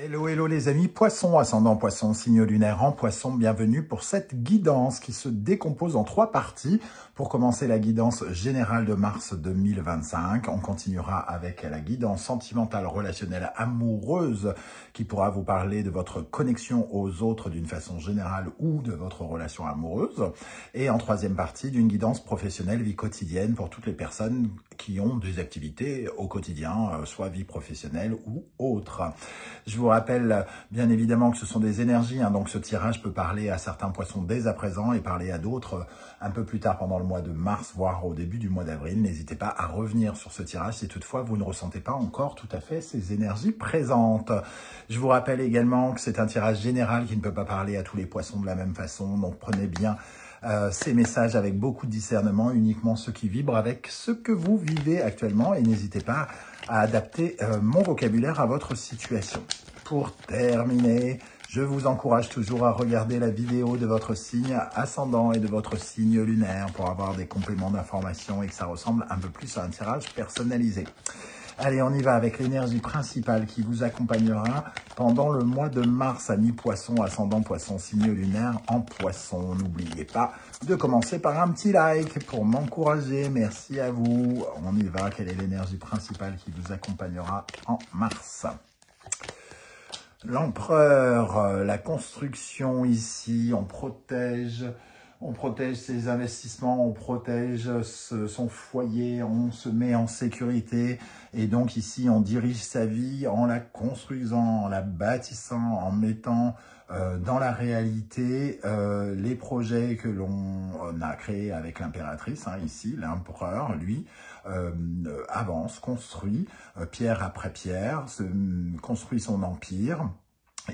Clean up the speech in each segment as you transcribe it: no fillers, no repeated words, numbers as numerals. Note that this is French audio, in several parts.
Hello, hello les amis, poisson, ascendant poisson, signe lunaire en poisson, bienvenue pour cette guidance qui se décompose en 3 parties. Pour commencer la guidance générale de mars 2025, on continuera avec la guidance sentimentale, relationnelle, amoureuse qui pourra vous parler de votre connexion aux autres d'une façon générale ou de votre relation amoureuse. Et en 3e partie, d'une guidance professionnelle, vie quotidienne pour toutes les personnes qui ont des activités au quotidien, soit vie professionnelle ou autre. Je vous rappelle bien évidemment que ce sont des énergies, donc ce tirage peut parler à certains poissons dès à présent et parler à d'autres un peu plus tard pendant le mois de mars, voire au début du mois d'avril. N'hésitez pas à revenir sur ce tirage si toutefois vous ne ressentez pas encore tout à fait ces énergies présentes. Je vous rappelle également que c'est un tirage général qui ne peut pas parler à tous les poissons de la même façon, donc prenez bien ces messages avec beaucoup de discernement, uniquement ceux qui vibrent avec ce que vous vivez actuellement, et n'hésitez pas à adapter mon vocabulaire à votre situation. Pour terminer, je vous encourage toujours à regarder la vidéo de votre signe ascendant et de votre signe lunaire pour avoir des compléments d'information et que ça ressemble un peu plus à un tirage personnalisé. Allez, on y va avec l'énergie principale qui vous accompagnera pendant le mois de mars à mi-poisson, ascendant poisson, signe lunaire en poisson. N'oubliez pas de commencer par un petit like pour m'encourager. Merci à vous. On y va. Quelle est l'énergie principale qui vous accompagnera en mars ? L'empereur, la construction ici, on protège ses investissements, on protège son foyer, on se met en sécurité. Et donc ici, on dirige sa vie en la construisant, en la bâtissant, en mettant dans la réalité les projets que l'on a créés avec l'impératrice. Ici, l'empereur, lui, avance, construit, pierre après pierre, construit son empire.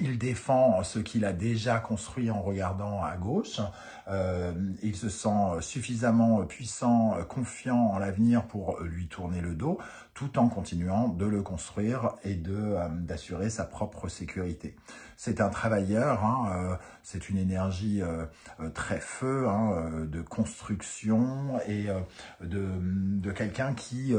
Il défend ce qu'il a déjà construit en regardant à gauche. Il se sent suffisamment puissant, confiant en l'avenir pour lui tourner le dos, tout en continuant de le construire et d'assurer sa propre sécurité. C'est un travailleur, c'est une énergie très feu, de construction et de quelqu'un qui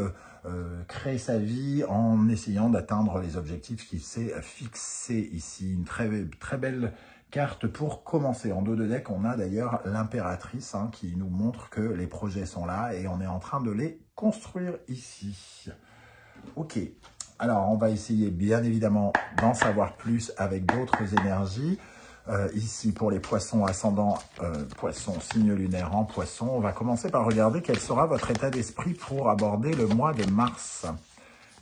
crée sa vie en essayant d'atteindre les objectifs qu'il s'est fixés ici. Une très belle carte pour commencer. En dos de deck, on a d'ailleurs l'impératrice qui nous montre que les projets sont là et on est en train de les construire ici. Ok, alors on va essayer bien évidemment d'en savoir plus avec d'autres énergies. Ici, pour les poissons ascendants, poissons, signe lunaire en poisson, on va commencer par regarder quel sera votre état d'esprit pour aborder le mois de mars.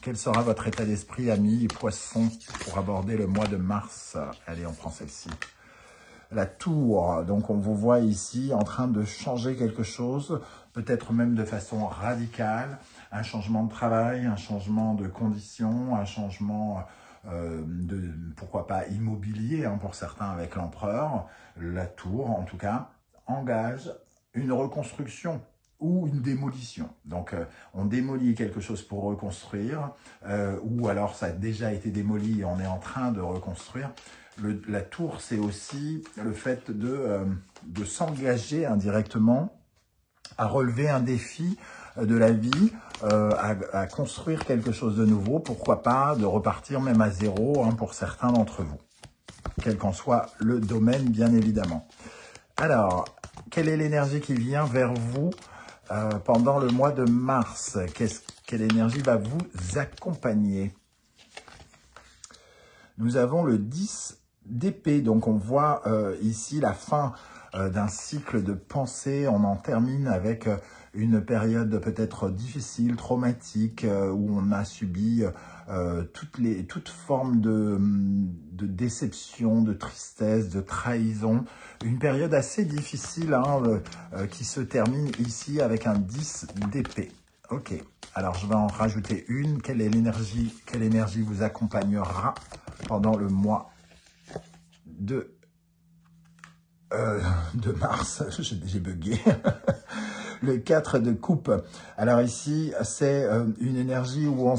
Quel sera votre état d'esprit, amis poissons, pour aborder le mois de mars? Allez, on prend celle-ci. La tour, donc on vous voit ici en train de changer quelque chose, peut-être même de façon radicale, un changement de travail, un changement de conditions, un changement pourquoi pas immobilier pour certains avec l'empereur. La tour, en tout cas, engage une reconstruction ou une démolition. Donc, on démolit quelque chose pour reconstruire, ou alors ça a déjà été démoli et on est en train de reconstruire. La tour, c'est aussi le fait de s'engager indirectement à relever un défi de la vie, à construire quelque chose de nouveau, pourquoi pas de repartir même à zéro pour certains d'entre vous, quel qu'en soit le domaine bien évidemment. Alors, quelle est l'énergie qui vient vers vous pendant le mois de mars? Quelle énergie va vous accompagner? Nous avons le 10 d'épée, donc on voit ici la fin d'un cycle de pensée. On en termine avec une période peut-être difficile, traumatique, où on a subi toute forme de déception, de tristesse, de trahison. Une période assez difficile qui se termine ici avec un 10 d'épée. Ok, alors je vais en rajouter une. Quelle énergie vous accompagnera pendant le mois de mars? J'ai bugué. le 4 de coupe. Alors ici, c'est une énergie où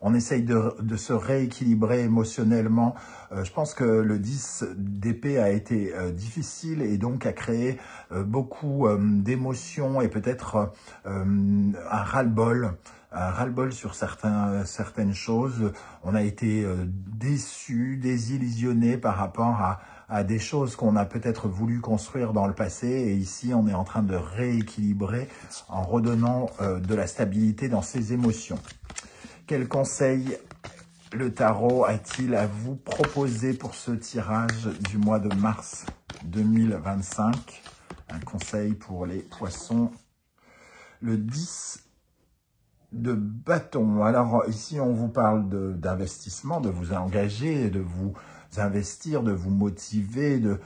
on essaye de se rééquilibrer émotionnellement. Je pense que le 10 d'épée a été difficile et donc a créé beaucoup d'émotions et peut-être un ras-le-bol. Un ras-le-bol sur certaines choses. On a été déçus, désillusionnés par rapport à des choses qu'on a peut-être voulu construire dans le passé. Et ici, on est en train de rééquilibrer en redonnant de la stabilité dans ses émotions. Quel conseil le tarot a-t-il à vous proposer pour ce tirage du mois de mars 2025? Un conseil pour les poissons. Le 10 de bâton. Alors ici, on vous parle d'investissement, de vous engager, de vous investir, de vous motiver, de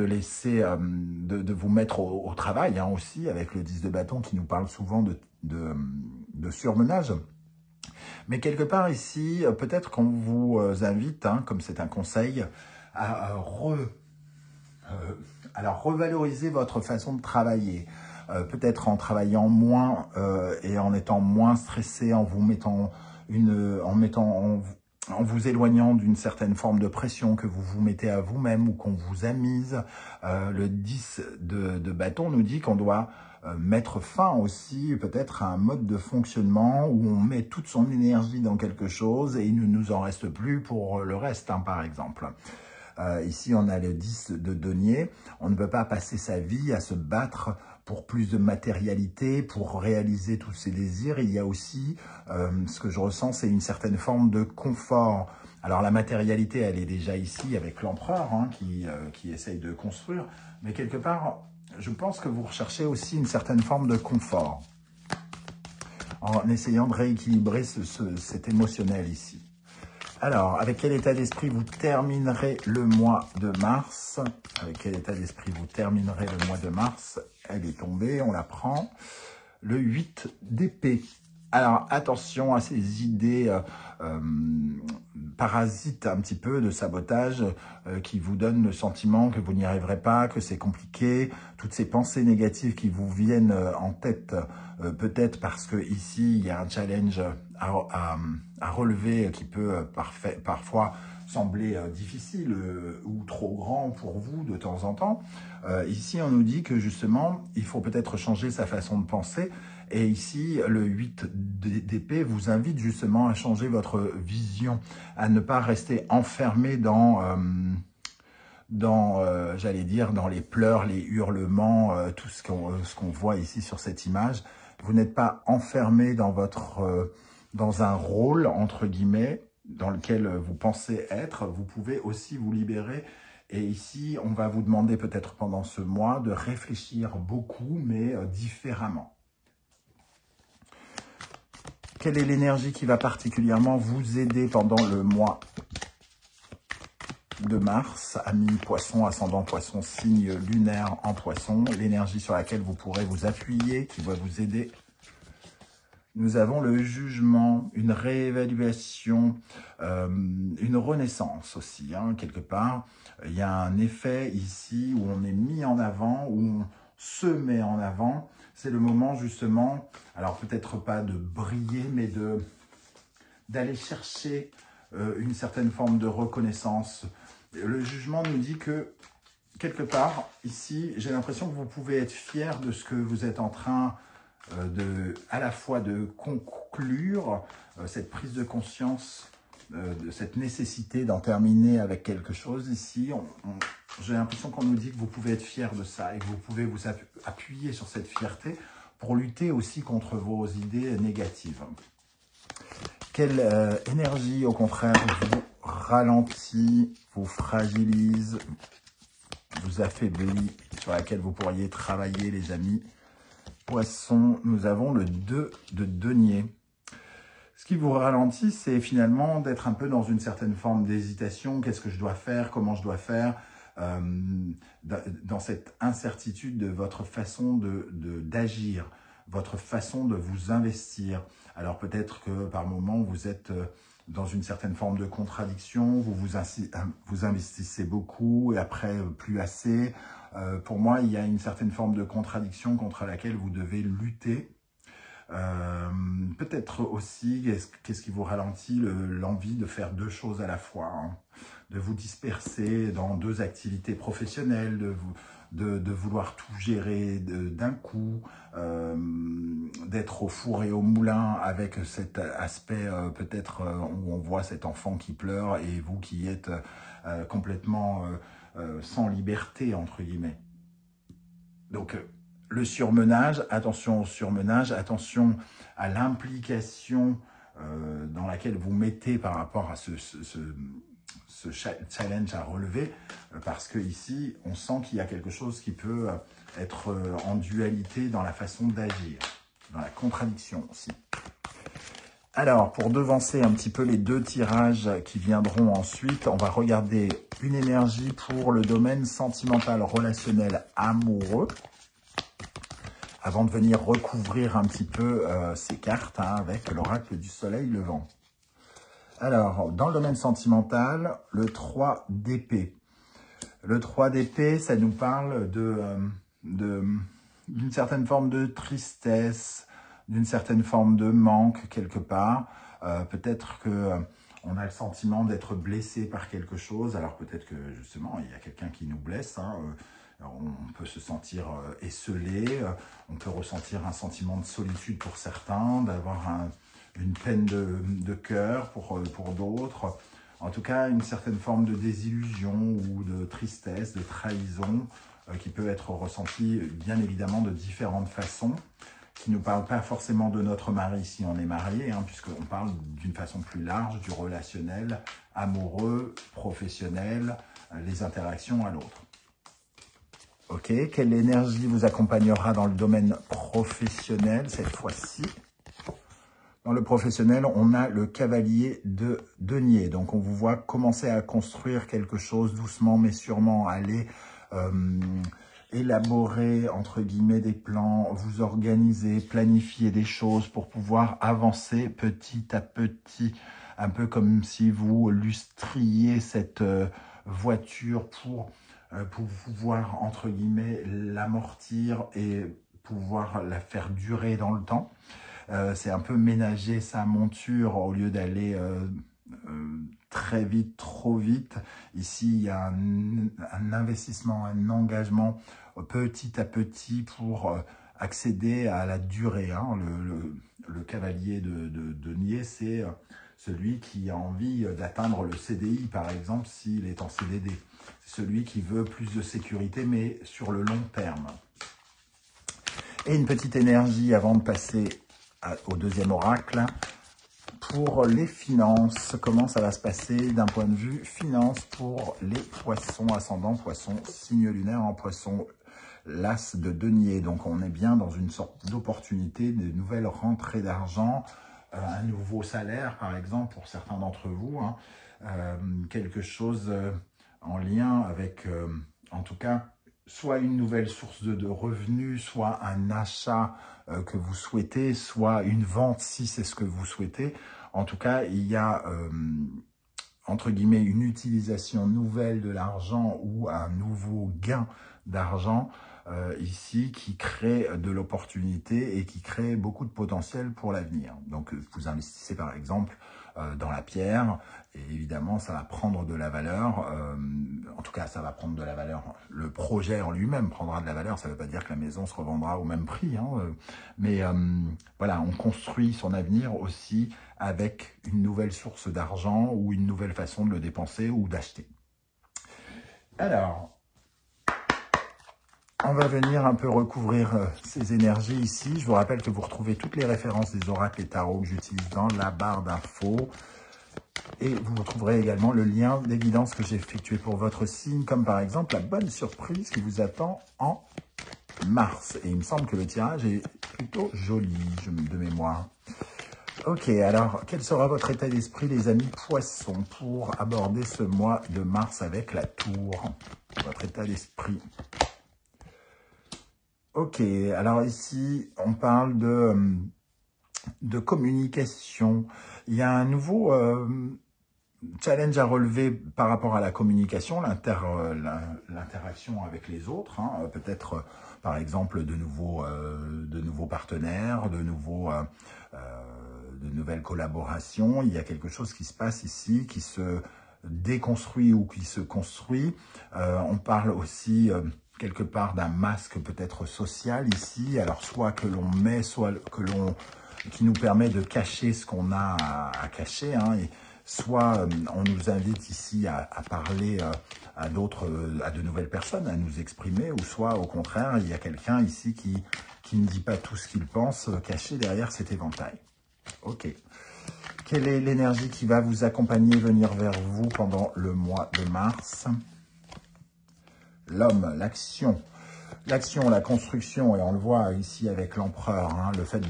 laisser, de vous mettre au travail aussi, avec le 10 de bâton qui nous parle souvent de surmenage. Mais quelque part ici, peut-être qu'on vous invite, comme c'est un conseil, à revaloriser votre façon de travailler. Peut-être en travaillant moins et en étant moins stressé, en vous éloignant d'une certaine forme de pression que vous vous mettez à vous-même ou qu'on vous a mise. Le 10 de bâton nous dit qu'on doit mettre fin aussi peut-être à un mode de fonctionnement où on met toute son énergie dans quelque chose et il ne nous en reste plus pour le reste, par exemple. Ici, on a le 10 de denier. On ne peut pas passer sa vie à se battre pour plus de matérialité, pour réaliser tous ses désirs. Il y a aussi, ce que je ressens, c'est une certaine forme de confort. Alors la matérialité, elle est déjà ici avec l'empereur qui essaye de construire. Mais quelque part, je pense que vous recherchez aussi une certaine forme de confort en essayant de rééquilibrer cet émotionnel ici. Alors, avec quel état d'esprit vous terminerez le mois de mars? Avec quel état d'esprit vous terminerez le mois de mars? Elle est tombée, on la prend. Le 8 d'épée. Alors, attention à ces idées parasites un petit peu de sabotage qui vous donnent le sentiment que vous n'y arriverez pas, que c'est compliqué. Toutes ces pensées négatives qui vous viennent en tête, peut-être parce que ici il y a un challenge à relever qui peut parfois sembler difficile ou trop grand pour vous de temps en temps. Ici, on nous dit que justement, il faut peut-être changer sa façon de penser. Et ici, le 8 d'épée vous invite justement à changer votre vision, à ne pas rester enfermé j'allais dire, dans les pleurs, les hurlements, tout ce qu'on voit ici sur cette image. Vous n'êtes pas enfermé dans un rôle, entre guillemets, dans lequel vous pensez être. Vous pouvez aussi vous libérer. Et ici, on va vous demander peut-être pendant ce mois de réfléchir beaucoup, mais différemment. Quelle est l'énergie qui va particulièrement vous aider pendant le mois de mars? Amis poisson, ascendant poisson, signe lunaire en poisson. L'énergie sur laquelle vous pourrez vous appuyer, qui va vous aider. Nous avons le jugement, une réévaluation, une renaissance aussi, quelque part. Il y a un effet ici où on est mis en avant, où on se met en avant. C'est le moment justement, alors peut-être pas de briller, mais d'aller chercher une certaine forme de reconnaissance. Le jugement nous dit que, quelque part, ici, j'ai l'impression que vous pouvez être fier de ce que vous êtes en train à la fois de conclure cette prise de conscience, de cette nécessité d'en terminer avec quelque chose ici. J'ai l'impression qu'on nous dit que vous pouvez être fier de ça et que vous pouvez vous appuyer sur cette fierté pour lutter aussi contre vos idées négatives. Quelle énergie, au contraire, vous ralentit, vous fragilise, vous affaiblit, sur laquelle vous pourriez travailler, les amis? Poisson, nous avons le 2 de denier. Ce qui vous ralentit, c'est finalement d'être un peu dans une certaine forme d'hésitation. Qu'est-ce que je dois faire? Comment je dois faire? Dans cette incertitude de votre façon d'agir, votre façon de vous investir. Alors peut-être que par moment, vous êtes dans une certaine forme de contradiction, vous investissez beaucoup et après plus assez. Pour moi, il y a une certaine forme de contradiction contre laquelle vous devez lutter. Peut-être aussi, qu'est-ce qui vous ralentit, l'envie de faire deux choses à la fois, hein, de vous disperser dans deux activités professionnelles, de vouloir tout gérer d'un coup, d'être au four et au moulin avec cet aspect peut-être où on voit cet enfant qui pleure et vous qui êtes complètement sans liberté, entre guillemets. Donc, le surmenage, attention au surmenage, attention à l'implication dans laquelle vous mettez par rapport à ce challenge à relever, parce que ici, on sent qu'il y a quelque chose qui peut être en dualité dans la façon d'agir, dans la contradiction aussi. Alors, pour devancer un petit peu les deux tirages qui viendront ensuite, on va regarder une énergie pour le domaine sentimental, relationnel, amoureux, avant de venir recouvrir un petit peu ces cartes hein, avec l'oracle du soleil levant. Alors, dans le domaine sentimental, le 3 d'épée. Le 3 d'épée, ça nous parle d'une certaine forme de tristesse, d'une certaine forme de manque quelque part. Peut-être que on a le sentiment d'être blessé par quelque chose. Alors peut-être que justement, il y a quelqu'un qui nous blesse. Hein, on peut se sentir esseulé, on peut ressentir un sentiment de solitude pour certains, d'avoir une peine de cœur pour d'autres. En tout cas, une certaine forme de désillusion ou de tristesse, de trahison qui peut être ressentie bien évidemment de différentes façons, qui ne nous parle pas forcément de notre mari si on est marié, hein, puisqu'on parle d'une façon plus large du relationnel, amoureux, professionnel, les interactions à l'autre. Ok, quelle énergie vous accompagnera dans le domaine professionnel cette fois-ci? Dans le professionnel, on a le cavalier de denier. Donc, on vous voit commencer à construire quelque chose doucement mais sûrement, aller élaborer, entre guillemets, des plans, vous organiser, planifier des choses pour pouvoir avancer petit à petit, un peu comme si vous lustriez cette voiture pour pouvoir, entre guillemets, l'amortir et pouvoir la faire durer dans le temps. C'est un peu ménager sa monture au lieu d'aller très vite, trop vite. Ici, il y a un investissement, un engagement petit à petit pour accéder à la durée. Hein. Le cavalier de denier, c'est celui qui a envie d'atteindre le CDI, par exemple, s'il est en CDD. C'est celui qui veut plus de sécurité, mais sur le long terme. Et une petite énergie avant de passer au deuxième oracle. Pour les finances, comment ça va se passer d'un point de vue finance pour les poissons, ascendant poissons, signe lunaire en poisson, l'as de denier. Donc on est bien dans une sorte d'opportunité, de nouvelles rentrées d'argent, un nouveau salaire par exemple pour certains d'entre vous, hein, quelque chose en lien avec, en tout cas, soit une nouvelle source de revenus, soit un achat que vous souhaitez, soit une vente si c'est ce que vous souhaitez. En tout cas, il y a, entre guillemets, une utilisation nouvelle de l'argent ou un nouveau gain d'argent ici qui crée de l'opportunité et qui crée beaucoup de potentiel pour l'avenir. Donc, vous investissez par exemple dans la pierre et évidemment, ça va prendre de la valeur. En tout cas, ça va prendre de la valeur. Le projet en lui-même prendra de la valeur. Ça ne veut pas dire que la maison se revendra au même prix. Hein, mais voilà, on construit son avenir aussi avec une nouvelle source d'argent ou une nouvelle façon de le dépenser ou d'acheter. Alors, on va venir un peu recouvrir ces énergies ici. Je vous rappelle que vous retrouvez toutes les références des oracles et tarots que j'utilise dans la barre d'infos. Et vous retrouverez également le lien d'évidence que j'ai effectué pour votre signe, comme par exemple la bonne surprise qui vous attend en mars. Et il me semble que le tirage est plutôt joli, de mémoire. Ok, alors, quel sera votre état d'esprit, les amis poissons, pour aborder ce mois de mars avec la tour? Votre état d'esprit. Ok, alors ici, on parle de de communication. Il y a un nouveau challenge à relever par rapport à la communication, l'interaction avec les autres, hein, peut-être par exemple de nouveaux partenaires, de nouvelles collaborations. Il y a quelque chose qui se passe ici, qui se déconstruit ou qui se construit. On parle aussi quelque part d'un masque peut-être social ici, alors soit que l'on met, soit qui nous permet de cacher ce qu'on a à cacher, hein, et soit on nous invite ici à parler à de nouvelles personnes, à nous exprimer, ou soit au contraire, il y a quelqu'un ici qui ne dit pas tout ce qu'il pense, caché derrière cet éventail. Ok. Quelle est l'énergie qui va vous accompagner, venir vers vous pendant le mois de mars? L'homme, l'action. L'action, la construction, et on le voit ici avec l'empereur, hein, le fait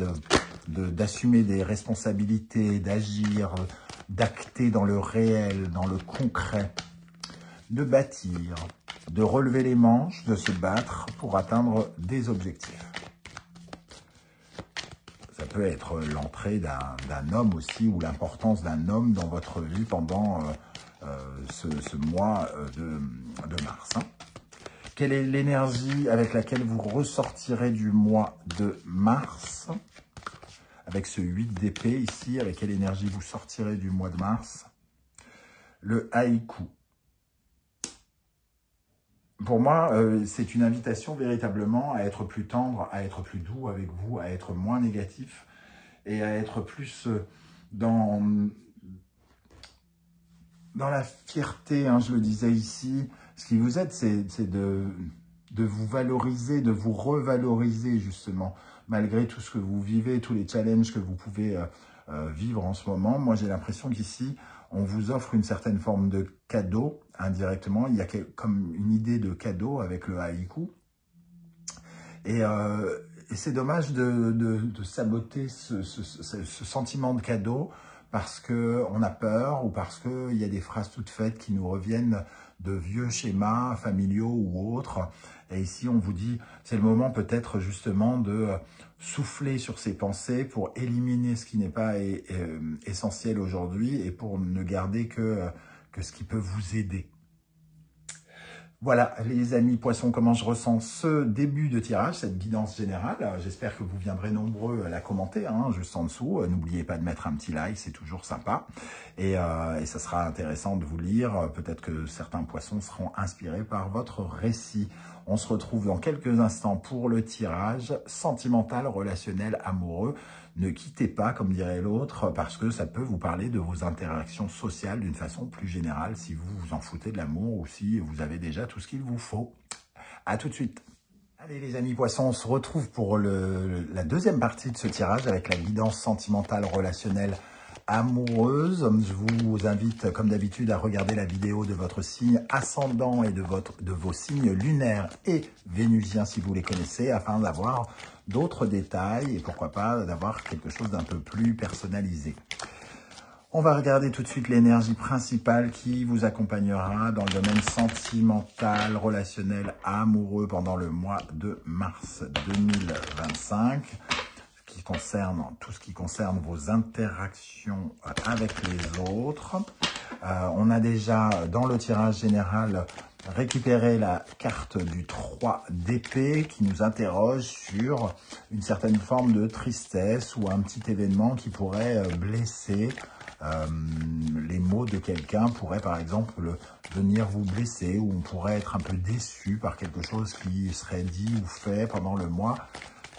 d'assumer des responsabilités, d'agir, d'acter dans le réel, dans le concret, de bâtir, de relever les manches, de se battre pour atteindre des objectifs. Ça peut être l'entrée d'un homme aussi, ou l'importance d'un homme dans votre vie pendant ce mois de mars. Hein. Quelle est l'énergie avec laquelle vous ressortirez du mois de mars? Avec ce 8 d'épée ici, avec quelle énergie vous sortirez du mois de mars? Le haïku. Pour moi, c'est une invitation véritablement à être plus tendre, à être plus doux avec vous, à être moins négatif et à être plus dans la fierté, hein, je le disais ici. Ce qui vous aide, c'est de vous valoriser, de vous revaloriser justement, malgré tout ce que vous vivez, tous les challenges que vous pouvez vivre en ce moment. Moi, j'ai l'impression qu'ici, on vous offre une certaine forme de cadeau, indirectement. Il y a comme une idée de cadeau avec le haïku. Et c'est dommage de saboter ce sentiment de cadeau parce qu'on a peur ou parce qu'il y a des phrases toutes faites qui nous reviennent de vieux schémas familiaux ou autres. Et ici, on vous dit, c'est le moment peut-être justement de souffler sur ces pensées pour éliminer ce qui n'est pas essentiel aujourd'hui et pour ne garder que ce qui peut vous aider. Voilà, les amis poissons, comment je ressens ce début de tirage, cette guidance générale. J'espère que vous viendrez nombreux à la commenter, hein, juste en dessous. N'oubliez pas de mettre un petit like, c'est toujours sympa. Et ça sera intéressant de vous lire. Peut-être que certains poissons seront inspirés par votre récit. On se retrouve dans quelques instants pour le tirage sentimental, relationnel, amoureux. Ne quittez pas, comme dirait l'autre, parce que ça peut vous parler de vos interactions sociales d'une façon plus générale, si vous vous en foutez de l'amour ou si vous avez déjà tout ce qu'il vous faut. À tout de suite. Allez les amis poissons, on se retrouve pour la deuxième partie de ce tirage avec la guidance sentimentale, relationnelle, amoureuse. Je vous invite, comme d'habitude, à regarder la vidéo de votre signe ascendant et de vos signes lunaires et vénusiens, si vous les connaissez, afin d'avoir d'autres détails et pourquoi pas d'avoir quelque chose d'un peu plus personnalisé. On va regarder tout de suite l'énergie principale qui vous accompagnera dans le domaine sentimental, relationnel, amoureux pendant le mois de mars 2025. Tout ce qui concerne vos interactions avec les autres. On a déjà, dans le tirage général, récupéré la carte du 3 d'épée qui nous interroge sur une certaine forme de tristesse ou un petit événement qui pourrait blesser. Les mots de quelqu'un pourraient par exemple venir vous blesser ou on pourrait être un peu déçu par quelque chose qui serait dit ou fait pendant le mois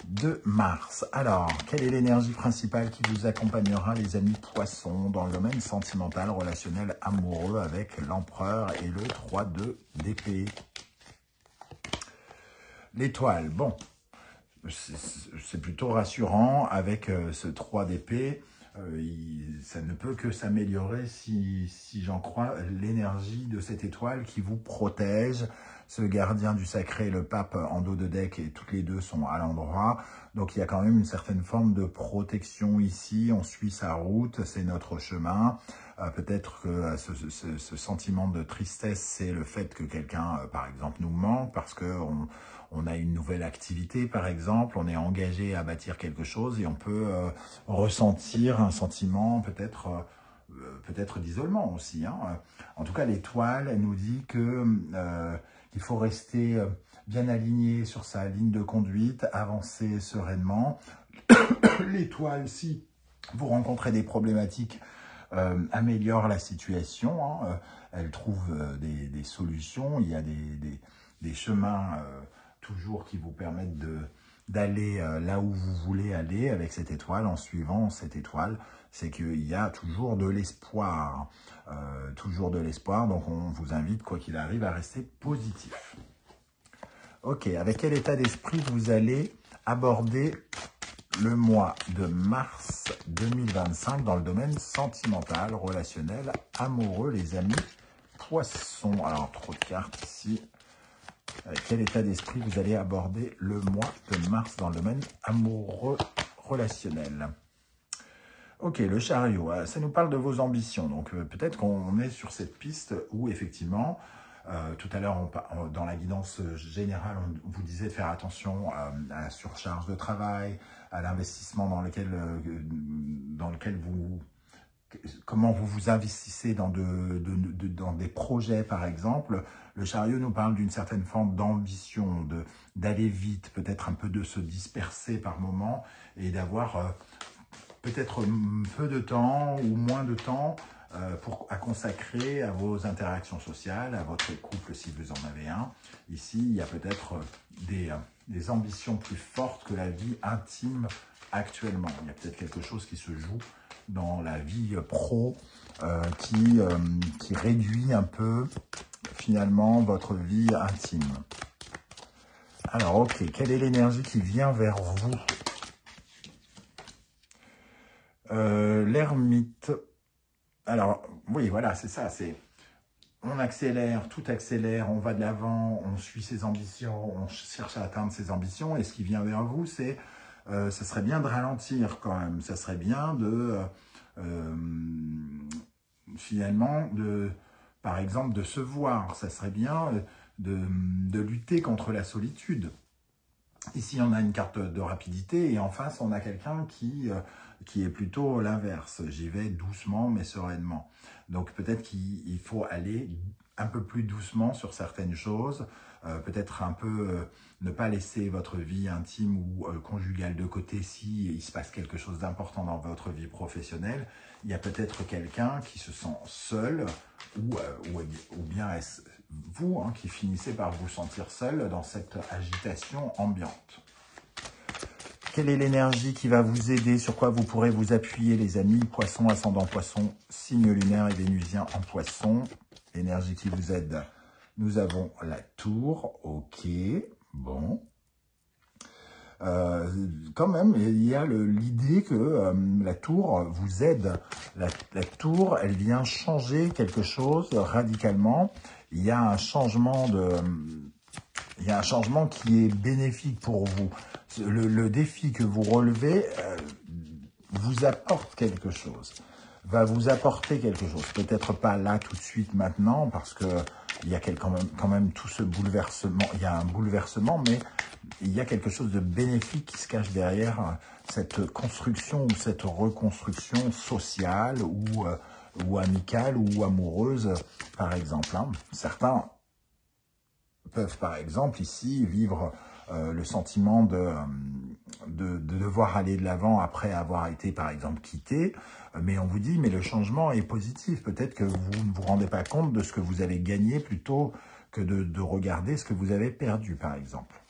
de mars. Alors, quelle est l'énergie principale qui vous accompagnera, les amis poissons, dans le domaine sentimental, relationnel, amoureux avec l'empereur et le 3 d'épée? L'étoile, bon, c'est plutôt rassurant avec ce 3 d'épée. Ça ne peut que s'améliorer si j'en crois l'énergie de cette étoile qui vous protège ce gardien du sacré, le pape en dos de deck, et toutes les deux sont à l'endroit. Donc, il y a quand même une certaine forme de protection ici. On suit sa route, c'est notre chemin. Peut-être que ce sentiment de tristesse, c'est le fait que quelqu'un, par exemple, nous manque parce qu'on a une nouvelle activité, par exemple, on est engagé à bâtir quelque chose et on peut ressentir un sentiment peut-être d'isolement aussi. Hein. En tout cas, l'étoile, elle nous dit que qu'il faut rester bien aligné sur sa ligne de conduite, avancer sereinement. L'étoile, si vous rencontrez des problématiques, améliore la situation. Hein. Elle trouve des solutions. Il y a des chemins toujours qui vous permettent d'aller là où vous voulez aller avec cette étoile, en suivant cette étoile. C'est qu'il y a toujours de l'espoir. Toujours de l'espoir. Donc, on vous invite, quoi qu'il arrive, à rester positif. Ok, avec quel état d'esprit vous allez aborder le mois de mars 2025 dans le domaine sentimental, relationnel, amoureux, les amis, poissons. Alors, trop de cartes ici. Avec quel état d'esprit vous allez aborder le mois de mars dans le domaine amoureux, relationnel? Ok, le chariot, ça nous parle de vos ambitions. Donc, peut-être qu'on est sur cette piste où, effectivement, tout à l'heure, dans la guidance générale, on vous disait de faire attention à la surcharge de travail, à l'investissement dans lequel comment vous vous investissez dans des projets, par exemple. Le chariot nous parle d'une certaine forme d'ambition, d'aller vite, peut-être un peu de se disperser par moment et d'avoir peut-être peu de temps ou moins de temps à consacrer à vos interactions sociales, à votre couple si vous en avez un. Ici, il y a peut-être des ambitions plus fortes que la vie intime actuellement. Il y a peut-être quelque chose qui se joue dans la vie pro qui réduit un peu finalement votre vie intime. Alors, ok, quelle est l'énergie qui vient vers vous? L'ermite. Alors, oui, voilà, c'est ça, on accélère, tout accélère, on va de l'avant, on suit ses ambitions, on cherche à atteindre ses ambitions, et ce qui vient vers vous, c'est, ça serait bien de ralentir quand même, ça serait bien finalement, par exemple, de se voir, ça serait bien de lutter contre la solitude. Ici, on a une carte de rapidité et en face, on a quelqu'un qui est plutôt l'inverse. J'y vais doucement mais sereinement. Donc, peut-être qu'il faut aller un peu plus doucement sur certaines choses. Peut-être un peu ne pas laisser votre vie intime ou conjugale de côté si il se passe quelque chose d'important dans votre vie professionnelle. Il y a peut-être quelqu'un qui se sent seul ou bien est-ce vous qui finissez par vous sentir seul dans cette agitation ambiante. Quelle est l'énergie qui va vous aider? Sur quoi vous pourrez vous appuyer, les amis? Poisson, ascendant poisson, signe lunaire et vénusien en poisson. L'énergie qui vous aide. Nous avons la tour. Ok, bon. Quand même, il y a l'idée que la tour vous aide. La tour, elle vient changer quelque chose radicalement. Il y a un changement qui est bénéfique pour vous. Le défi que vous relevez vous apporte quelque chose, va vous apporter quelque chose. Peut-être pas là, tout de suite, maintenant, parce que il y a quand même tout ce bouleversement. Il y a un bouleversement, mais il y a quelque chose de bénéfique qui se cache derrière cette construction ou cette reconstruction sociale ou amicale ou amoureuse, par exemple. Hein. Certains peuvent, par exemple, ici, vivre le sentiment de devoir aller de l'avant après avoir été, par exemple, quitté. Mais on vous dit, mais le changement est positif. Peut-être que vous ne vous rendez pas compte de ce que vous avez gagné plutôt que de regarder ce que vous avez perdu, par exemple.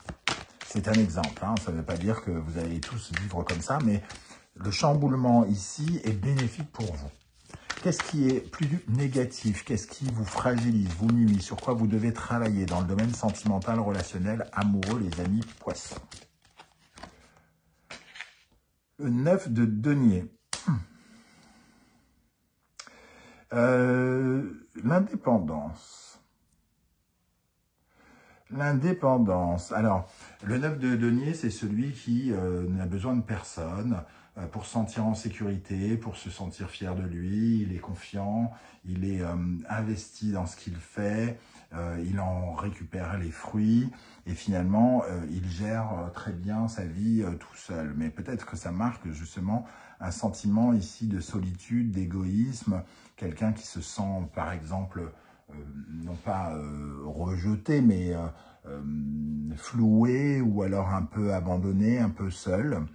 C'est un exemple, hein. Ça ne veut pas dire que vous allez tous vivre comme ça, mais le chamboulement ici est bénéfique pour vous. Qu'est-ce qui est plus négatif? Qu'est-ce qui vous fragilise, vous nuit? Sur quoi vous devez travailler dans le domaine sentimental, relationnel, amoureux, les amis, poissons? Le 9 de denier. L'indépendance. L'indépendance. Alors, le 9 de denier, c'est celui qui n'a besoin de personne pour se sentir en sécurité, pour se sentir fier de lui. Il est confiant, il est investi dans ce qu'il fait, il en récupère les fruits et finalement, il gère très bien sa vie tout seul. Mais peut-être que ça marque justement un sentiment ici de solitude, d'égoïsme, quelqu'un qui se sent par exemple non pas rejeté, mais floué ou alors un peu abandonné, un peu seul,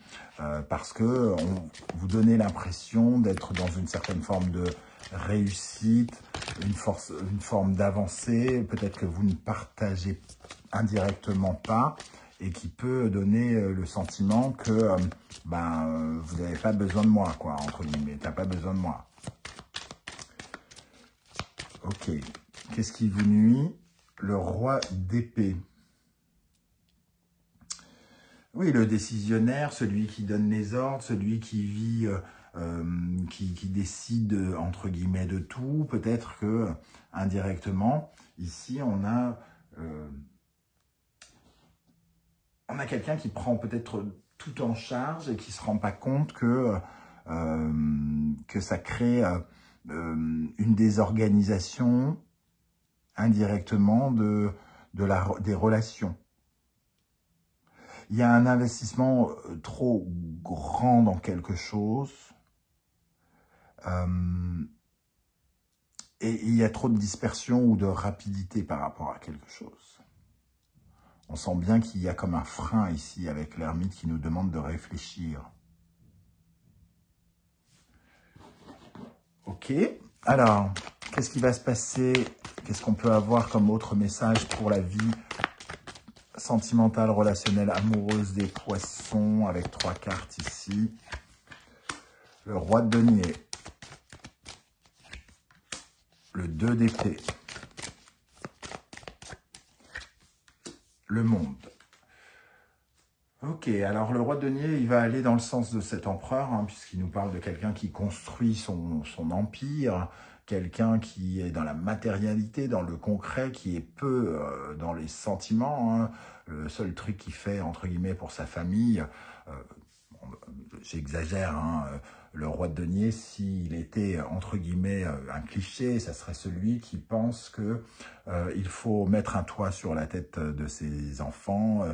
parce que vous donnez l'impression d'être dans une certaine forme de réussite, une forme d'avancée, peut-être que vous ne partagez indirectement pas, et qui peut donner le sentiment que vous n'avez pas besoin de moi, quoi, entre guillemets, t'as pas besoin de moi. Ok. Qu'est-ce qui vous nuit? Le roi d'épée. Oui, le décisionnaire, celui qui donne les ordres, celui qui vit, qui décide, entre guillemets, de tout. Peut-être que, indirectement, ici, on a quelqu'un qui prend peut-être tout en charge et qui ne se rend pas compte que ça crée une désorganisation indirectement des relations. Il y a un investissement trop grand dans quelque chose et il y a trop de dispersion ou de rapidité par rapport à quelque chose. On sent bien qu'il y a comme un frein ici avec l'ermite qui nous demande de réfléchir. Ok, alors, qu'est-ce qui va se passer? Qu'est-ce qu'on peut avoir comme autre message pour la vie sentimentale, relationnelle, amoureuse des poissons, avec 3 cartes ici. Le roi de denier. Le 2 d'épée. Le monde. Ok, alors le roi de denier, il va aller dans le sens de cet empereur, hein, puisqu'il nous parle de quelqu'un qui construit son empire, quelqu'un qui est dans la matérialité, dans le concret, qui est peu dans les sentiments. Hein. Le seul truc qu'il fait, entre guillemets, pour sa famille, j'exagère, hein, le roi de denier, s'il était, entre guillemets, un cliché, ça serait celui qui pense que il faut mettre un toit sur la tête de ses enfants,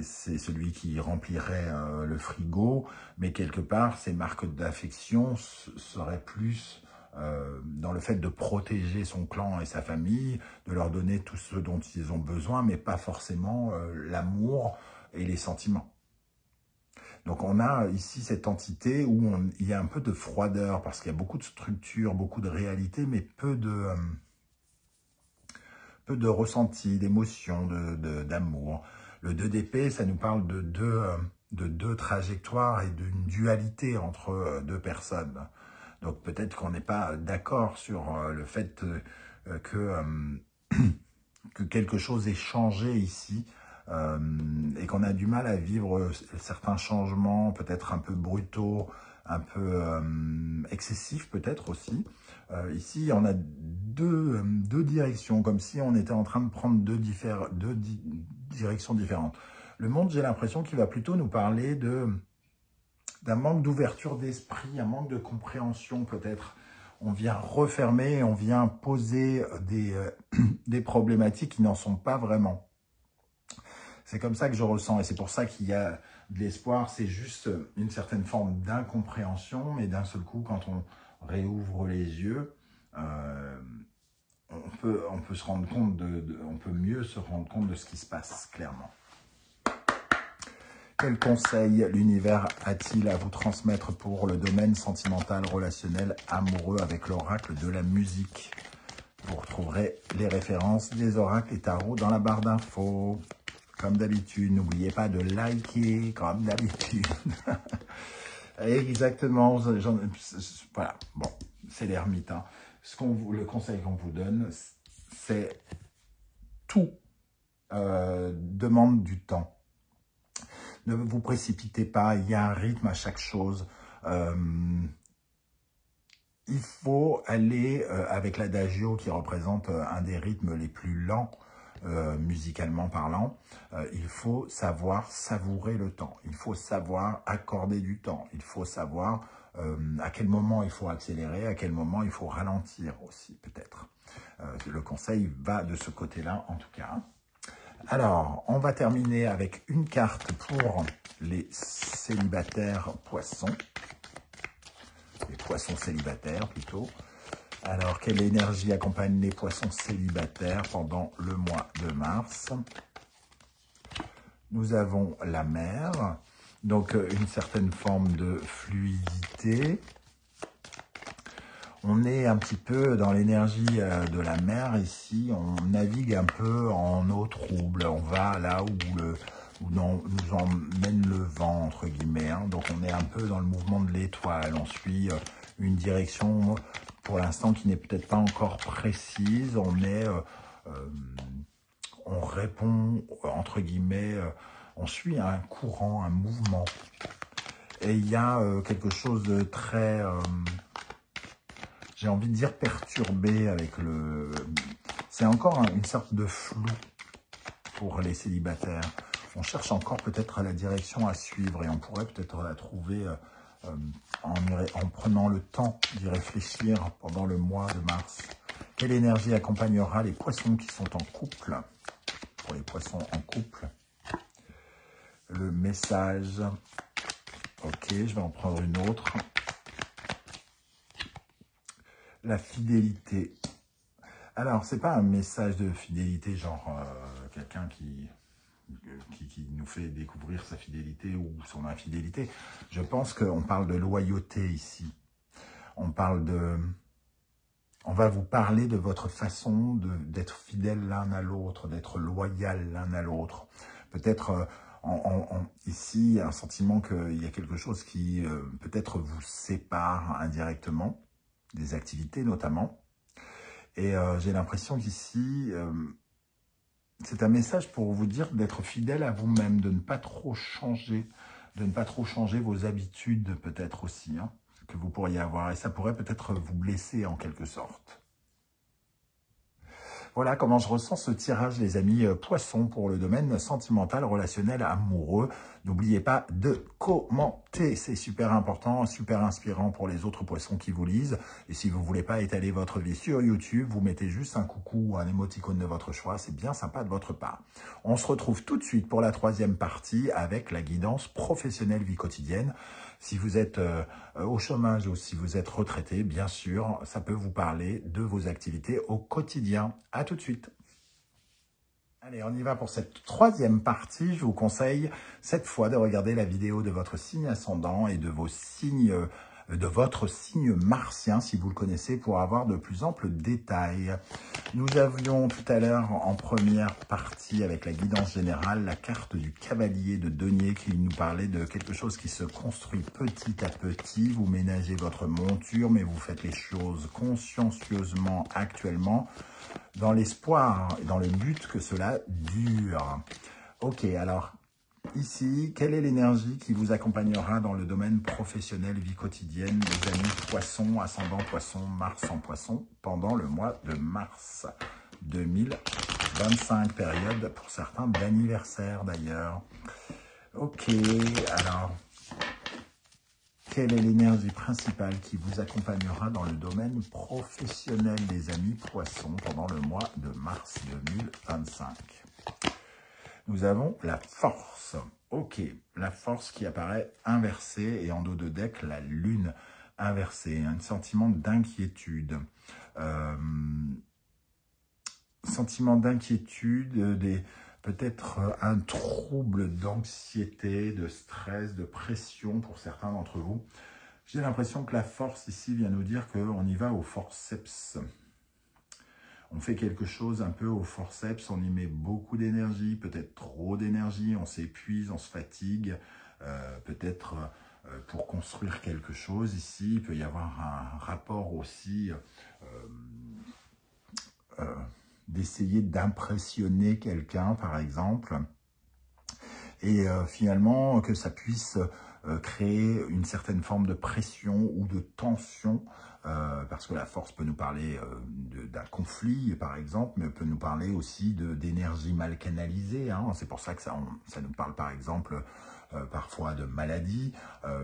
c'est celui qui remplirait le frigo, mais quelque part, ces marques d'affection seraient plus dans le fait de protéger son clan et sa famille, de leur donner tout ce dont ils ont besoin, mais pas forcément l'amour et les sentiments. Donc on a ici cette entité où il y a un peu de froideur, parce qu'il y a beaucoup de structure, beaucoup de réalité, mais peu de ressenti, d'émotion, d'amour. Le 2 d'épée, ça nous parle de deux trajectoires et d'une dualité entre deux personnes. Donc peut-être qu'on n'est pas d'accord sur le fait que quelque chose ait changé ici, et qu'on a du mal à vivre certains changements, peut-être un peu brutaux, un peu excessifs peut-être aussi. Ici, on a deux directions, comme si on était en train de prendre deux directions différentes. Le monde, j'ai l'impression qu'il va plutôt nous parler d'un manque d'ouverture d'esprit, un manque de compréhension peut-être. On vient refermer, on vient poser des problématiques qui n'en sont pas vraiment. C'est comme ça que je ressens et c'est pour ça qu'il y a de l'espoir. C'est juste une certaine forme d'incompréhension, mais d'un seul coup, quand on réouvre les yeux, on peut se rendre compte on peut mieux se rendre compte de ce qui se passe clairement. Quel conseil l'univers a-t-il à vous transmettre pour le domaine sentimental, relationnel, amoureux avec l'oracle de la musique? Vous retrouverez les références des oracles et tarots dans la barre d'infos. Comme d'habitude, n'oubliez pas de liker, comme d'habitude. Exactement, voilà, bon, c'est l'ermite. Hein. Le conseil qu'on vous donne, c'est tout demande du temps. Ne vous précipitez pas, il y a un rythme à chaque chose. Il faut aller avec l'adagio qui représente un des rythmes les plus lents, musicalement parlant. Il faut savoir savourer le temps. Il faut savoir accorder du temps. Il faut savoir à quel moment il faut accélérer, à quel moment il faut ralentir aussi, peut-être. Le conseil va de ce côté-là, en tout cas. Alors, on va terminer avec une carte pour les célibataires poissons. Les poissons célibataires, plutôt. Alors, quelle énergie accompagne les poissons célibataires pendant le mois de mars? Nous avons la mer, donc une certaine forme de fluidité. On est un petit peu dans l'énergie de la mer ici, on navigue un peu en eau trouble, on va là où nous emmène le vent, entre guillemets. Hein. Donc on est un peu dans le mouvement de l'étoile, on suit une direction pour l'instant qui n'est peut-être pas encore précise, on répond, entre guillemets, on suit un courant, un mouvement. Et il y a quelque chose de très... j'ai envie de dire perturbé avec le... C'est encore une sorte de flou pour les célibataires. On cherche encore peut-être la direction à suivre et on pourrait peut-être la trouver en prenant le temps d'y réfléchir pendant le mois de mars. Quelle énergie accompagnera les poissons qui sont en couple? Pour les poissons en couple, le message. Ok, je vais en prendre une autre. La fidélité. Alors, c'est pas un message de fidélité, genre quelqu'un qui nous fait découvrir sa fidélité ou son infidélité. Je pense qu'on parle de loyauté ici. On va vous parler de votre façon d'être fidèle l'un à l'autre, d'être loyal l'un à l'autre. Peut-être ici, un sentiment qu'il y a quelque chose qui peut-être vous sépare indirectement, des activités notamment. Et j'ai l'impression qu'ici, c'est un message pour vous dire d'être fidèle à vous-même, de ne pas trop changer, vos habitudes peut-être aussi, hein, que vous pourriez avoir. Et ça pourrait peut-être vous blesser en quelque sorte. Voilà comment je ressens ce tirage, les amis poissons, pour le domaine sentimental, relationnel, amoureux. N'oubliez pas de commenter, c'est super important, super inspirant pour les autres poissons qui vous lisent. Et si vous ne voulez pas étaler votre vie sur YouTube, vous mettez juste un coucou ou un émoticône de votre choix, c'est bien sympa de votre part. On se retrouve tout de suite pour la troisième partie avec la guidance professionnelle vie quotidienne. Si vous êtes au chômage ou si vous êtes retraité, bien sûr, ça peut vous parler de vos activités au quotidien. À tout de suite. Allez, on y va pour cette troisième partie. Je vous conseille cette fois de regarder la vidéo de votre signe ascendant et de votre signe martien, si vous le connaissez, pour avoir de plus amples détails. Nous avions tout à l'heure, en première partie, avec la guidance générale, la carte du cavalier de denier qui nous parlait de quelque chose qui se construit petit à petit. Vous ménagez votre monture, mais vous faites les choses consciencieusement actuellement, dans l'espoir et dans le but que cela dure. Ok, alors... ici, quelle est l'énergie qui vous accompagnera dans le domaine professionnel, vie quotidienne, les amis poissons, ascendant poisson, Mars en poisson, pendant le mois de mars 2025, période pour certains d'anniversaire d'ailleurs. Ok, alors, quelle est l'énergie principale qui vous accompagnera dans le domaine professionnel des amis poissons pendant le mois de mars 2025 ? Nous avons la force. Ok, la force qui apparaît inversée et en dos de deck, la lune inversée. Un sentiment d'inquiétude. Sentiment d'inquiétude, peut-être un trouble d'anxiété, de stress, de pression pour certains d'entre vous. J'ai l'impression que la force ici vient nous dire qu'on y va au forceps. On fait quelque chose un peu au forceps, on y met beaucoup d'énergie, peut-être trop d'énergie, on s'épuise, on se fatigue, peut-être pour construire quelque chose ici. Il peut y avoir un rapport aussi d'essayer d'impressionner quelqu'un, par exemple, et finalement que ça puisse créer une certaine forme de pression ou de tension, parce que la force peut nous parler d'un conflit, par exemple, mais peut nous parler aussi d'énergie mal canalisée. Hein. C'est pour ça que ça nous parle, par exemple, parfois de maladie,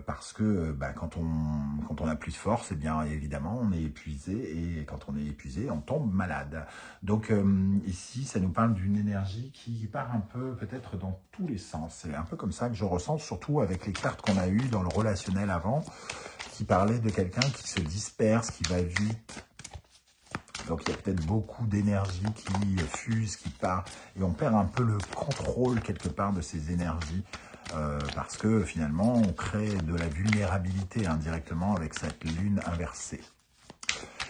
parce que quand on n'a plus de force, eh bien évidemment on est épuisé, et quand on est épuisé, on tombe malade. Donc ici, ça nous parle d'une énergie qui part un peu peut-être dans tous les sens. C'est un peu comme ça que je ressens, surtout avec les cartes qu'on a eues dans le relationnel avant, qui parlaient de quelqu'un qui se disperse, qui va vite. Donc il y a peut-être beaucoup d'énergie qui fuse, qui part, et on perd un peu le contrôle quelque part de ces énergies, parce que finalement on crée de la vulnérabilité indirectement avec cette lune inversée.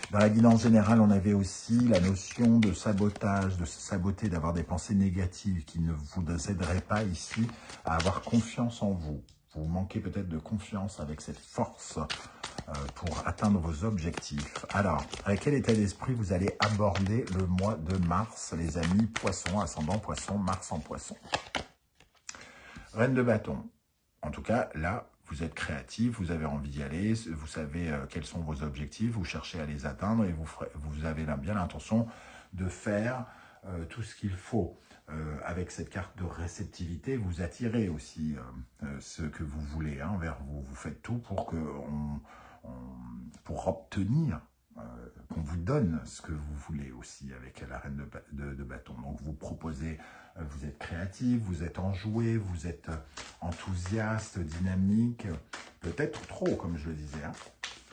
Dans la guidance générale, on avait aussi la notion de sabotage, de se saboter, d'avoir des pensées négatives qui ne vous aideraient pas ici à avoir confiance en vous. Vous manquez peut-être de confiance avec cette force pour atteindre vos objectifs. Alors, avec quel état d'esprit vous allez aborder le mois de mars, les amis Poissons, ascendant Poisson, Mars en Poisson? Reine de bâton. En tout cas, là, vous êtes créatif, vous avez envie d'y aller, vous savez quels sont vos objectifs, vous cherchez à les atteindre et vous avez bien l'intention de faire tout ce qu'il faut. Avec cette carte de réceptivité, vous attirez aussi ce que vous voulez vers vous. Vous faites tout pour pour obtenir qu'on vous donne ce que vous voulez aussi avec la reine de bâton. Donc vous proposez, vous êtes créatif, vous êtes enjoué, vous êtes enthousiaste, dynamique, peut-être trop comme je le disais. Hein.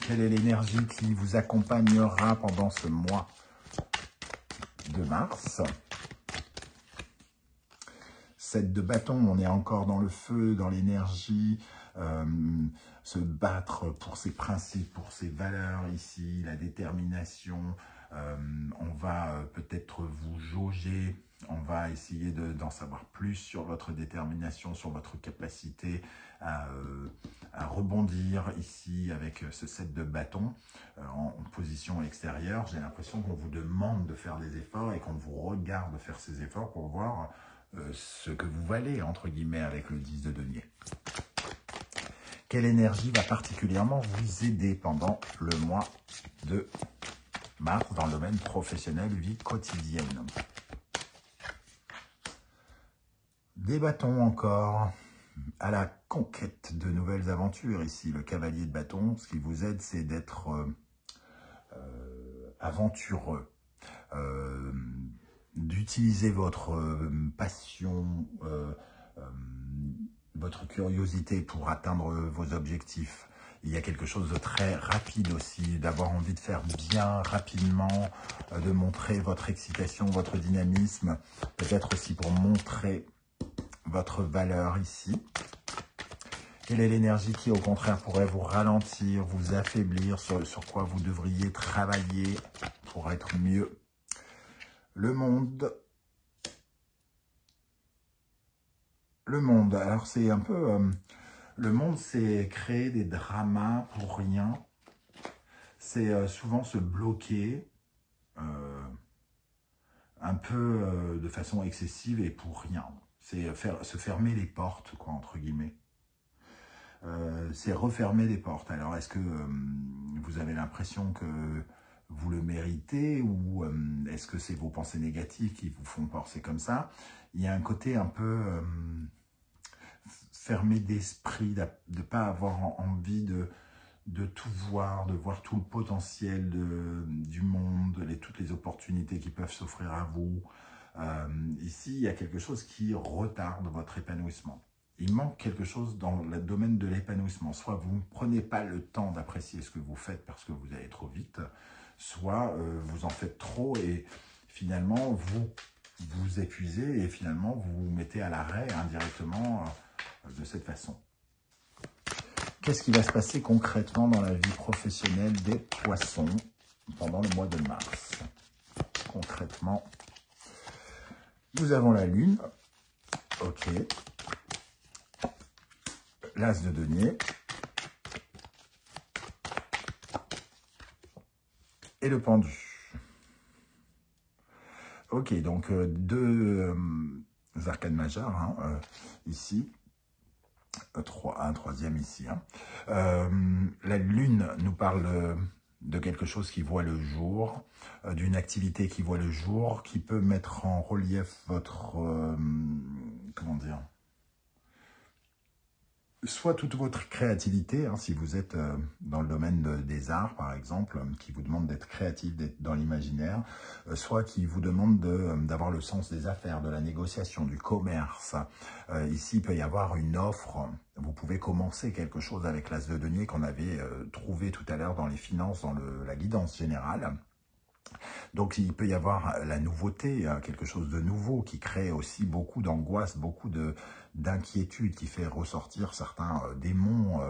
Quelle est l'énergie qui vous accompagnera pendant ce mois de mars? 7 de bâton, on est encore dans le feu, dans l'énergie, se battre pour ses principes, pour ses valeurs ici, la détermination. On va peut-être vous jauger, on va essayer d'en savoir plus sur votre détermination, sur votre capacité à rebondir ici avec ce 7 de bâton en position extérieure. J'ai l'impression qu'on vous demande de faire des efforts et qu'on vous regarde faire ces efforts pour voir ce que vous valez, entre guillemets, avec le 10 de denier. Quelle énergie va particulièrement vous aider pendant le mois de mars dans le domaine professionnel, vie quotidienne? Des bâtons encore, à la conquête de nouvelles aventures ici. Le cavalier de bâton, ce qui vous aide, c'est d'être aventureux. D'utiliser votre passion, votre curiosité pour atteindre vos objectifs. Il y a quelque chose de très rapide aussi, d'avoir envie de faire bien rapidement, de montrer votre excitation, votre dynamisme, peut-être aussi pour montrer votre valeur ici. Quelle est l'énergie qui, au contraire, pourrait vous ralentir, vous affaiblir, sur quoi vous devriez travailler pour être mieux? Le monde. Le monde, alors c'est un peu... le monde, c'est créer des dramas pour rien. C'est souvent se bloquer un peu de façon excessive et pour rien. C'est se fermer les portes, quoi, entre guillemets. C'est refermer les portes. Alors, est-ce que vous avez l'impression que vous le méritez ou est-ce que c'est vos pensées négatives qui vous font penser comme ça? Il y a un côté un peu fermé d'esprit, de ne pas avoir envie de tout voir, de voir tout le potentiel du monde, toutes les opportunités qui peuvent s'offrir à vous. Ici, il y a quelque chose qui retarde votre épanouissement. Il manque quelque chose dans le domaine de l'épanouissement. Soit vous ne prenez pas le temps d'apprécier ce que vous faites parce que vous allez trop vite, soit vous en faites trop et finalement vous vous épuisez et finalement vous vous mettez à l'arrêt indirectement de cette façon. Qu'est-ce qui va se passer concrètement dans la vie professionnelle des poissons pendant le mois de mars? Concrètement, nous avons la lune, ok, l'as de denier et le pendu. Ok, donc deux arcanes majeures ici. un troisième ici. Hein. La lune nous parle de quelque chose qui voit le jour, d'une activité qui voit le jour, qui peut mettre en relief votre, comment dire, soit toute votre créativité, hein, si vous êtes dans le domaine des arts, par exemple, qui vous demande d'être créatif, d'être dans l'imaginaire, soit qui vous demande d'avoir le sens des affaires, de la négociation, du commerce. Ici, il peut y avoir une offre. Vous pouvez commencer quelque chose avec l'as de denier qu'on avait trouvé tout à l'heure dans les finances, dans la guidance générale. Donc, il peut y avoir la nouveauté, quelque chose de nouveau qui crée aussi beaucoup d'angoisse, beaucoup d'inquiétude, qui fait ressortir certains démons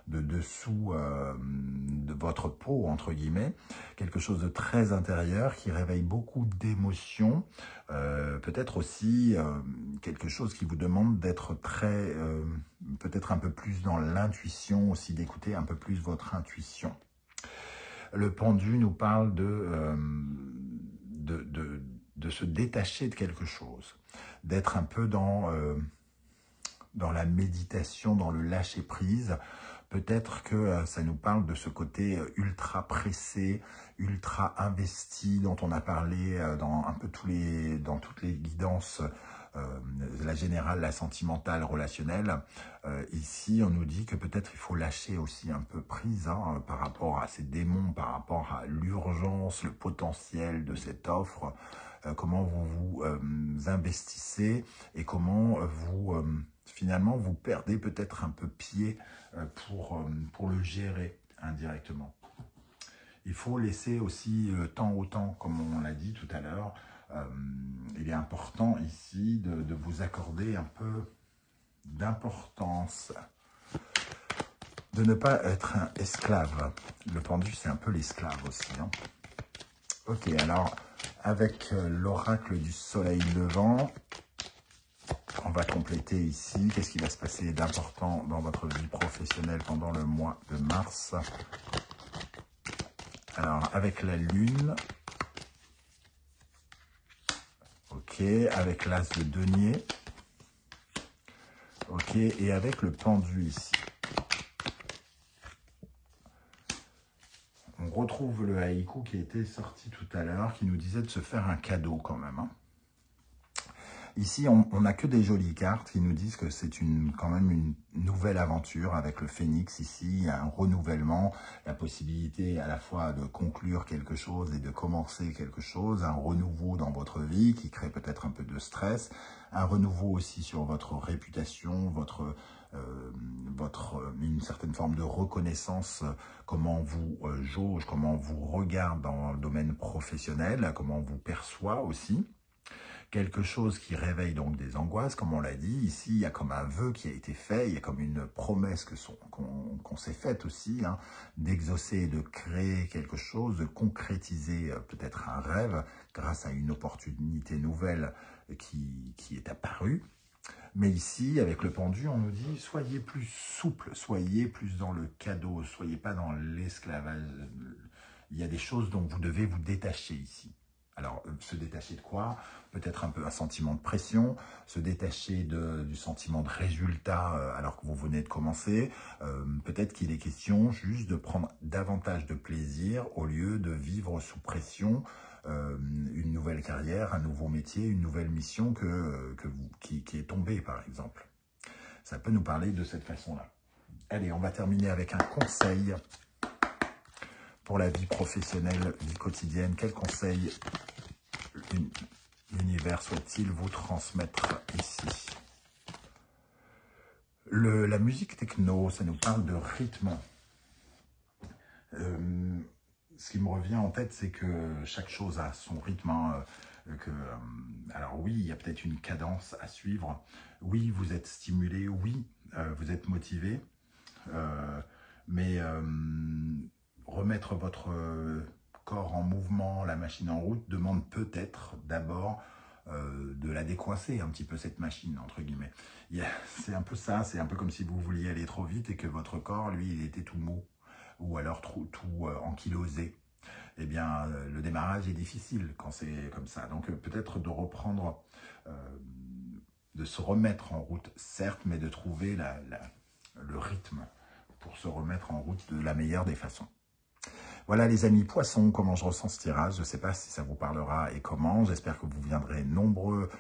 de dessous de votre peau, entre guillemets. Quelque chose de très intérieur qui réveille beaucoup d'émotions. Peut-être aussi quelque chose qui vous demande d'être très, peut-être un peu plus dans l'intuition aussi, d'écouter un peu plus votre intuition. Le pendu nous parle de se détacher de quelque chose, d'être un peu dans la méditation, dans le lâcher-prise. Peut-être que ça nous parle de ce côté ultra pressé, ultra investi, dont on a parlé dans dans toutes les guidances, la générale, la sentimentale, relationnelle. Ici, on nous dit que peut-être il faut lâcher aussi un peu prise hein, par rapport à ces démons, par rapport à l'urgence, le potentiel de cette offre, comment vous vous investissez et comment vous, finalement, vous perdez peut-être un peu pied pour le gérer indirectement. Il faut laisser aussi le temps au temps, comme on l'a dit tout à l'heure. Il est important ici de vous accorder un peu d'importance, de ne pas être un esclave. Le pendu, c'est un peu l'esclave aussi. Hein. Ok, alors, avec l'oracle du soleil levant, on va compléter ici. Qu'est-ce qui va se passer d'important dans votre vie professionnelle pendant le mois de mars? Alors, avec la lune, ok, avec l'as de denier, ok, et avec le pendu ici. On retrouve le haïku qui a été sorti tout à l'heure, qui nous disait de se faire un cadeau quand même. Hein. Ici, on n'a que des jolies cartes qui nous disent que c'est quand même une nouvelle aventure avec le phénix ici, il y a un renouvellement, la possibilité à la fois de conclure quelque chose et de commencer quelque chose, un renouveau dans votre vie qui crée peut-être un peu de stress, un renouveau aussi sur votre réputation, une certaine forme de reconnaissance, comment on vous jauge, comment on vous regarde dans le domaine professionnel, comment on vous perçoit aussi. Quelque chose qui réveille donc des angoisses, comme on l'a dit. Ici, il y a comme un vœu qui a été fait, il y a comme une promesse qu'on s'est faite aussi, hein, d'exaucer, de créer quelque chose, de concrétiser peut-être un rêve grâce à une opportunité nouvelle qui est apparue. Mais ici, avec le pendu, on nous dit, soyez plus souple, soyez plus dans le cadeau, soyez pas dans l'esclavage. Il y a des choses dont vous devez vous détacher ici. Alors, se détacher de quoi? Peut-être un peu un sentiment de pression, se détacher du sentiment de résultat alors que vous venez de commencer. Peut-être qu'il est question juste de prendre davantage de plaisir au lieu de vivre sous pression une nouvelle carrière, un nouveau métier, une nouvelle mission qui est tombée, par exemple. Ça peut nous parler de cette façon-là. Allez, on va terminer avec un conseil pour la vie professionnelle, vie quotidienne. Quel conseil l'univers souhaite-t-il vous transmettre ici? La musique techno, ça nous parle de rythme. Ce qui me revient en tête, c'est que chaque chose a son rythme. Hein, alors oui, il y a peut-être une cadence à suivre. Oui, vous êtes stimulé. Oui, vous êtes motivé. Mais remettre votre corps en mouvement, la machine en route, demande peut-être d'abord de la décoincer un petit peu cette machine, entre guillemets. C'est un peu ça, c'est un peu comme si vous vouliez aller trop vite et que votre corps, lui, il était tout mou ou alors tout ankylosé. Eh bien, le démarrage est difficile quand c'est comme ça. Donc peut-être de reprendre, de se remettre en route, certes, mais de trouver le rythme pour se remettre en route de la meilleure des façons. Voilà les amis poissons, comment je ressens ce tirage. Je ne sais pas si ça vous parlera et comment. J'espère que vous viendrez nombreux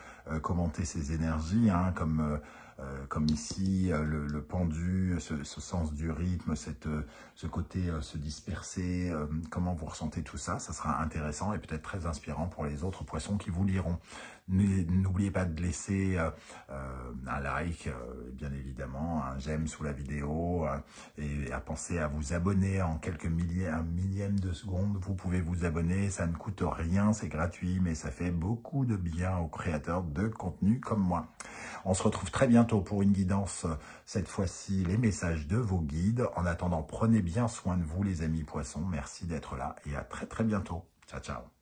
commenter ces énergies, hein, comme ici, le pendu, ce sens du rythme, ce côté se disperser. Comment vous ressentez tout ça? Ça sera intéressant et peut-être très inspirant pour les autres poissons qui vous liront. N'oubliez pas de laisser un like, bien évidemment, un j'aime sous la vidéo et à penser à vous abonner en quelques millième de seconde. Vous pouvez vous abonner, ça ne coûte rien, c'est gratuit, mais ça fait beaucoup de bien aux créateurs de contenu comme moi. On se retrouve très bientôt pour une guidance, cette fois-ci les messages de vos guides. En attendant, prenez bien soin de vous les amis poissons. Merci d'être là et à très bientôt. Ciao, ciao.